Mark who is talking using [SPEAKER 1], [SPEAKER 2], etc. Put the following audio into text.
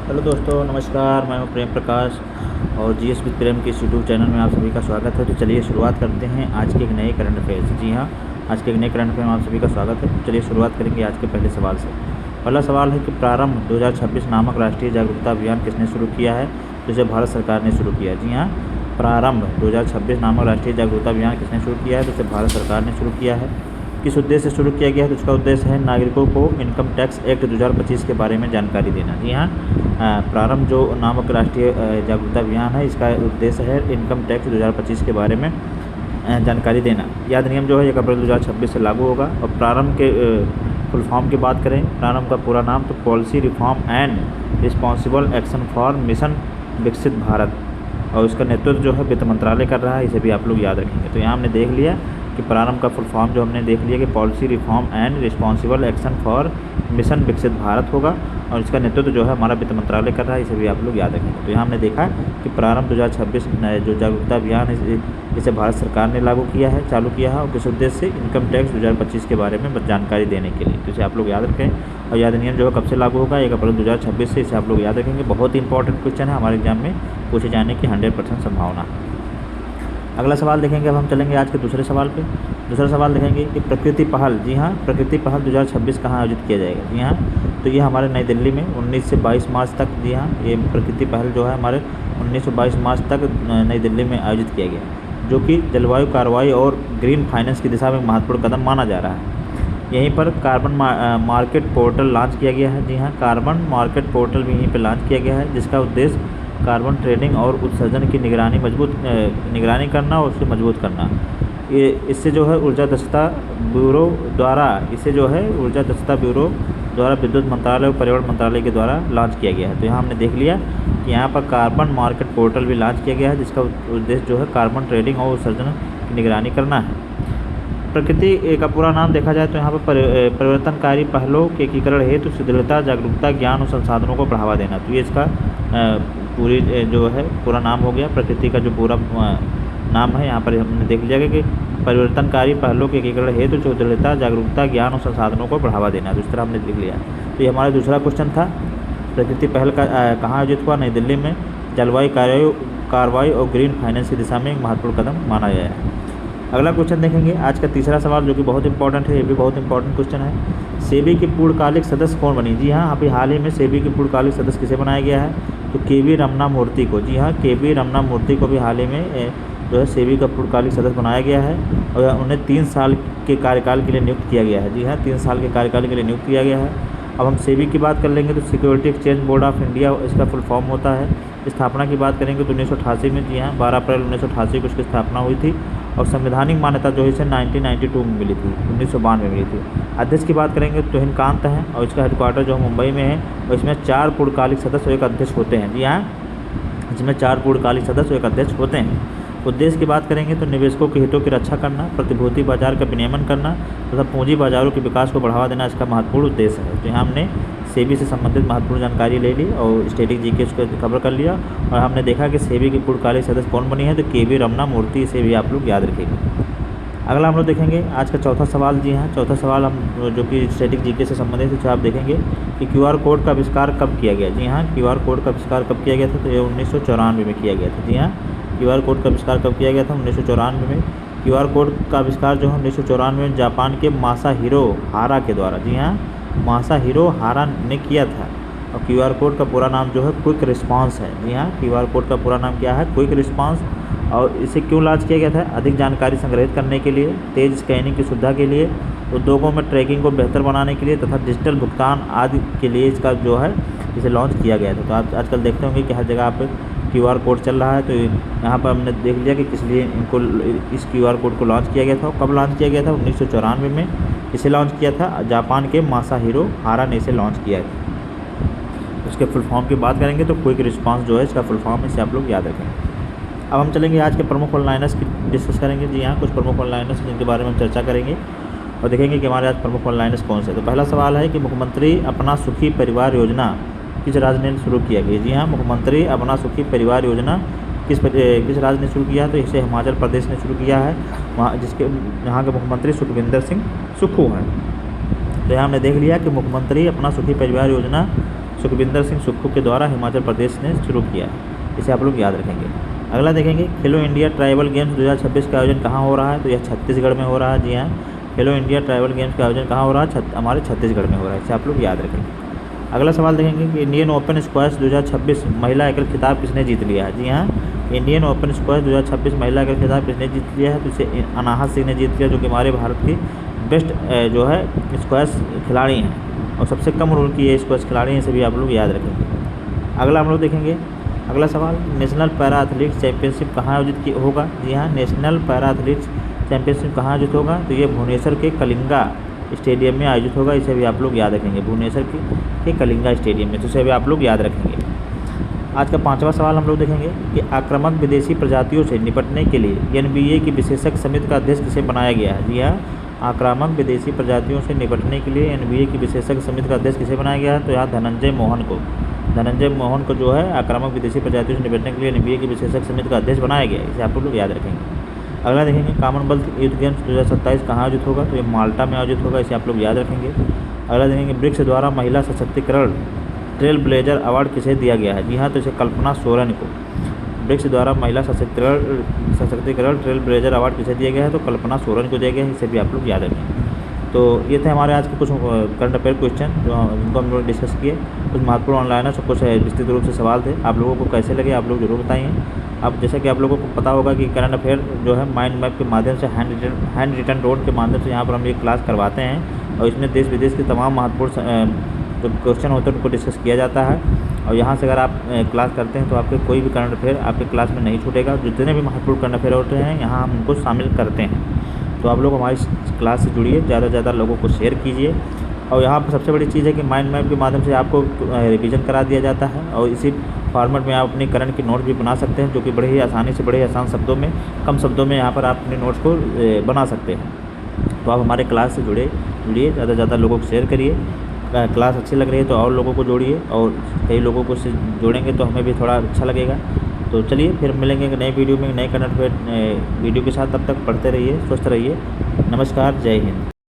[SPEAKER 1] Hello दोस्तों, नमस्कार। मैं हूं प्रेम प्रकाश और जीएस विद प्रेम के इस यूट्यूब चैनल में आप सभी का स्वागत है। तो चलिए शुरुआत करते हैं आज के एक नए करंट अफेयर से। जी हाँ, आज के एक नए करंट अफेयर में आप सभी का स्वागत है। तो चलिए शुरुआत करेंगे आज के पहले सवाल से। पहला सवाल है कि प्रारंभ 2026 नामक राष्ट्रीय जागरूकता अभियान किसने शुरू किया है? तो इसे भारत सरकार ने शुरू किया। जी हाँ, प्रारंभ 2026 नामक राष्ट्रीय जागरूकता अभियान किसने शुरू किया है? तो इसे भारत सरकार ने शुरू किया है। किस उद्देश्य से शुरू किया गया है? तो इसका उद्देश्य है नागरिकों को इनकम टैक्स एक्ट 2025 के बारे में जानकारी देना। जी हाँ, प्रारंभ जो नामक राष्ट्रीय जागरूकता अभियान है, इसका उद्देश्य है इनकम टैक्स 2025 के बारे में जानकारी देना। यह अधिनियम जो है 1 अप्रैल 2026 से लागू होगा। और प्रारंभ के फुल फॉर्म की बात करें, प्रारंभ का पूरा नाम तो policy reform and responsible action for mission विकसित भारत, और इसका नेतृत्व जो है वित्त मंत्रालय कर रहा है। इसे भी आप लोग याद रखेंगे। तो यहाँ हमने देख लिया कि प्रारंभ का फुल फॉर्म जो हमने देख लिया कि policy reform and responsible action for mission विकसित भारत होगा, और इसका नेतृत्व जो है हमारा वित्त मंत्रालय कर रहा है। इसे भी आप लोग याद रखेंगे। तो यहाँ हमने देखा कि प्रारंभ 2026 जो जागरूकता अभियान है, इसे भारत सरकार ने लागू किया है, चालू किया है, और किस उद्देश्य से? इनकम टैक्स 2025 के बारे में जानकारी देने के लिए। तो इसे आप लोग याद रखें। और यह अधिनियम जो है कब से लागू होगा? 1 अप्रैल 2026 से। इसे आप लोग याद रखेंगे। बहुत ही इंपॉर्टेंट क्वेश्चन है, हमारे एग्जाम में पूछे जाने की 100% संभावना। अगला सवाल देखेंगे। अब हम चलेंगे आज के दूसरे सवाल पे। दूसरा सवाल देखेंगे कि प्रकृति पहल, जी हाँ, प्रकृति पहल 2026 कहाँ आयोजित किया जाएगा? जी हाँ, तो ये हमारे नई दिल्ली में 19 से 22 मार्च तक, जी हाँ, ये प्रकृति पहल जो है हमारे 19 से 22 मार्च तक नई दिल्ली में आयोजित किया गया, जो कि जलवायु कार्रवाई और ग्रीन फाइनेंस की दिशा में महत्वपूर्ण कदम माना जा रहा है। यहीं पर कार्बन मार्केट पोर्टल लॉन्च किया गया है। जी हाँ, कार्बन मार्केट पोर्टल भी यहीं पर लॉन्च किया गया है, जिसका उद्देश्य कार्बन ट्रेडिंग और उत्सर्जन की निगरानी करना और उसे मजबूत करना। ये इससे जो है ऊर्जा दक्षता ब्यूरो द्वारा विद्युत मंत्रालय और पर्यावरण मंत्रालय के द्वारा लॉन्च किया गया है। तो यहाँ हमने देख लिया कि यहाँ पर कार्बन मार्केट पोर्टल भी लॉन्च किया गया है, जिसका उद्देश्य जो है कार्बन ट्रेडिंग और उत्सर्जन की निगरानी करना है। प्रकृति का पूरा नाम देखा जाए तो यहाँ पर परिवर्तनकारी पहलों के एकीकरण हेतु सुदृढ़ता, जागरूकता, ज्ञान और संसाधनों को बढ़ावा देना। तो ये इसका पूरी जो है पूरा नाम हो गया। प्रकृति का जो पूरा नाम है यहाँ पर हमने देख लिया कि परिवर्तनकारी पहलों के एकीकरण हेतु सुदृढ़ता, जागरूकता, ज्ञान और संसाधनों को बढ़ावा देना। तो इस तरह हमने देख लिया। तो ये हमारा दूसरा क्वेश्चन था। प्रकृति पहल का कहाँ आयोजित हुआ? नई दिल्ली में। जलवायु कार्रवाई और ग्रीन फाइनेंस की दिशा में एक महत्वपूर्ण कदम माना गया है। अगला क्वेश्चन देखेंगे। आज का तीसरा सवाल जो कि बहुत इंपॉर्टेंट है, ये भी बहुत इंपॉर्टेंट क्वेश्चन है। सेबी की पूर्णकालिक सदस्य कौन बनी? जी हाँ, अभी हाल ही में सेबी की पूर्णकालिक सदस्य किसे बनाया गया है? तो केवी रमना मूर्ति को। जी हाँ, केवी रमना मूर्ति को भी हाल ही में जो है सेबी का पूर्णकालिक सदस्य बनाया गया है, और उन्हें 3 साल के कार्यकाल के लिए नियुक्त किया गया है। जी हाँ, 3 साल के कार्यकाल के लिए नियुक्त किया गया है। अब हम सेबी की बात कर लेंगे तो security exchange board of India इसका फुल फॉर्म होता है। स्थापना की बात करेंगे तो 1988 में, जी हाँ, 12 अप्रैल 1988 को इसकी स्थापना हुई थी, और संवैधानिक मान्यता जो है इसे 1992 में मिली थी, 1992 में मिली थी। अध्यक्ष की बात करेंगे तो तुहिन कांत हैं, और इसका हेडक्वार्टर जो मुंबई में है, और इसमें 4 पूर्णकालिक सदस्य और 1 अध्यक्ष होते हैं। जी हाँ, इसमें 4 पूर्णकालिक सदस्य और 1 अध्यक्ष होते हैं। उद्देश्य की बात करेंगे तो निवेशकों के हितों की रक्षा करना, प्रतिभूति बाजार का विनियमन करना तथा पूंजी बाजारों के विकास को बढ़ावा देना इसका महत्वपूर्ण उद्देश्य है। तो यहाँ हमने सेबी से संबंधित महत्वपूर्ण जानकारी ले ली और स्टैटिक जीके उसको कवर कर लिया, और हमने देखा कि सेबी की पूर्णकालिक सदस्य कौन बनी है? तो केवी रमना मूर्ति। इसे भी आप लोग याद रखेंगे। अगला हम लोग देखेंगे आज का चौथा सवाल। जी हाँ, चौथा सवाल हम जो कि स्टैटिक जीके से संबंधित है, तो आप देखेंगे कि क्यूआर कोड का आविष्कार कब किया गया? जी हाँ, क्यूआर कोड का आविष्कार कब किया गया था? तो ये 1994 में किया गया था। जी हाँ, क्यूआर कोड का आविष्कार कब किया गया था? 1994 में। क्यूआर कोड का आविष्कार जो है 1994 में जापान के मासाहिरो हारा के द्वारा, जी हाँ, मासाहिरो हारा ने किया था। और क्यूआर कोड का पूरा नाम जो है क्विक रिस्पांस है। जी हाँ, क्यूआर कोड का पूरा नाम क्या है? Quick response. और इसे क्यों लॉन्च किया गया था? अधिक जानकारी संग्रहित करने के लिए, तेज़ स्कैनिंग की सुविधा के लिए, उद्योगों में ट्रैकिंग को बेहतर बनाने के लिए तथा डिजिटल भुगतान आदि के लिए इसका जो है इसे लॉन्च किया गया था। तो आप आजकल देखते होंगे कि हर जगह आप क्यूआर कोड चल रहा है। तो यहाँ पर हमने देख लिया कि किस लिए इनको इस क्यूआर कोड को लॉन्च किया गया था। कब लॉन्च किया गया था? 1994 में इसे लॉन्च किया था। जापान के मासाहिरो हारा ने इसे लॉन्च किया था। उसके फुल फॉर्म की बात करेंगे तो क्विक रिस्पांस जो है इसका फुल फॉर्म, इसे आप लोग याद रखें। अब हम चलेंगे आज के प्रमुख ऑनलाइनर्स की डिस्कस करेंगे। जी हाँ, कुछ प्रमुख ऑनलाइनर्स जिनके बारे में हम चर्चा करेंगे और देखेंगे कि हमारे आज प्रमुख ऑनलाइनर्स कौन से। तो पहला सवाल है कि मुख्यमंत्री अपना सुखी परिवार योजना किस राज्य ने शुरू किया गया? जी हाँ, मुख्यमंत्री अपना सुखी परिवार योजना किस राज्य ने शुरू किया? तो इसे हिमाचल प्रदेश ने शुरू किया है, वहाँ यहाँ के मुख्यमंत्री सुखविंदर सिंह सुक्खू हैं। तो यहाँ हमने देख लिया कि मुख्यमंत्री अपना सुखी परिवार योजना सुखविंदर सिंह सुक्खू के द्वारा हिमाचल प्रदेश ने शुरू किया है। इसे आप लोग याद रखेंगे। अगला देखेंगे, खेलो इंडिया ट्राइबल गेम्स 2026 का आयोजन कहाँ हो रहा है? तो यह छत्तीसगढ़ में हो रहा है। जी हाँ, खेलो इंडिया ट्राइबल गेम्स का आयोजन कहाँ हो रहा है? हमारे छत्तीसगढ़ में हो रहा है। इसे आप लोग याद रखेंगे। अगला सवाल देखेंगे कि इंडियन ओपन स्क्वैश 2026 महिला एकल खिताब किसने जीत लिया है? जी हाँ, इंडियन ओपन स्क्वैश 2026 महिला एकल खिताब किसने जीत लिया है? तो इसे अनाहत सिंह ने जीत लिया, जो कि हमारे भारत की बेस्ट जो है स्क्वैश खिलाड़ी हैं और सबसे कम उम्र की ये स्क्वैश खिलाड़ी हैं। इसे भी आप लोग याद रखेंगे। अगला हम लोग देखेंगे, अगला सवाल, नेशनल पैरा एथलीट्स चैंपियनशिप कहाँ आयोजित होगा? जी हाँ, नेशनल पैरा एथलीट्स चैंपियनशिप कहाँ आयोजित होगा? तो ये भुवनेश्वर के कलिंगा स्टेडियम में आयोजित होगा। इसे भी आप लोग याद रखेंगे, भुवनेश्वर के कलिंगा स्टेडियम में। तो इसे भी आप लोग याद रखेंगे। आज का 5वां सवाल हम लोग देखेंगे कि आक्रामक विदेशी प्रजातियों से निपटने के लिए एनबीए की विशेषज्ञ समिति का अध्यक्ष किसे बनाया गया है? जी हाँ, आक्रामक विदेशी प्रजातियों से निपटने के लिए एनबीए की विशेषज्ञ समिति का अध्यक्ष किसे बनाया गया है? तो यहाँ धनंजय मोहन को जो है आक्रामक विदेशी प्रजातियों से निपटने के लिए एनबीए की विशेषज्ञ समिति का अध्यक्ष बनाया गया है। इसे आप लोग याद रखेंगे। अगला देखेंगे, कॉमनवेल्थ यूथ गेम्स 2027 कहाँ आयोजित होगा? तो ये माल्टा में आयोजित होगा। इसे आप लोग याद रखेंगे। अगला देखेंगे, ब्रिक्स द्वारा महिला सशक्तिकरण ट्रेल ब्लेजर अवार्ड किसे दिया गया है? जी हाँ, तो इसे कल्पना सोरेन को। ब्रिक्स द्वारा महिला सशक्तिकरण ट्रेल ब्लेजर अवार्ड किसे दिया गया है? तो कल्पना सोरेन को दिया गया है। इसे भी आप लोग याद रखेंगे। तो ये थे हमारे आज के कुछ करंट अफेयर क्वेश्चन जिनको हम लोग डिस्कस किए। कुछ महत्वपूर्ण ऑनलाइन है, सब कुछ विस्तृत रूप से सवाल थे। आप लोगों को कैसे लगे आप लोग जरूर बताइए। अब जैसा कि आप लोगों को पता होगा कि करंट अफेयर जो है माइंड मैप के माध्यम से हैंड रिटन नोट के माध्यम से यहाँ पर हम ये क्लास करवाते हैं और इसमें देश विदेश के तमाम महत्वपूर्ण जो क्वेश्चन होते हैं उनको डिस्कस किया जाता है। और यहाँ से अगर आप क्लास करते हैं तो आपके कोई भी करंट अफेयर आपके क्लास में नहीं छूटेगा। जितने भी महत्वपूर्ण करंट अफेयर होते हैं यहाँ हम उनको शामिल करते हैं। तो आप लोग हमारी क्लास से जुड़िए, ज़्यादा से ज़्यादा लोगों को शेयर कीजिए। और यहाँ पर सबसे बड़ी चीज़ है कि माइंड मैप के माध्यम से आपको रिवीजन करा दिया जाता है और इसी फॉर्मेट में आप अपनी करंट की नोट भी बना सकते हैं, जो कि बड़े ही आसानी से, बड़े ही आसान शब्दों में, कम शब्दों में यहाँ पर आप अपने नोट्स को बना सकते हैं। तो आप हमारे क्लास से जुड़िए, ज़्यादा से ज़्यादा लोगों को शेयर करिए। क्लास अच्छी लग रही है तो और लोगों को जोड़िए और कई लोगों को जोड़ेंगे तो हमें भी थोड़ा अच्छा लगेगा। तो चलिए फिर मिलेंगे नए वीडियो में, नए करंट अफेयर वीडियो के साथ। तब तक पढ़ते रहिए, स्वस्थ रहिए। नमस्कार, जय हिंद।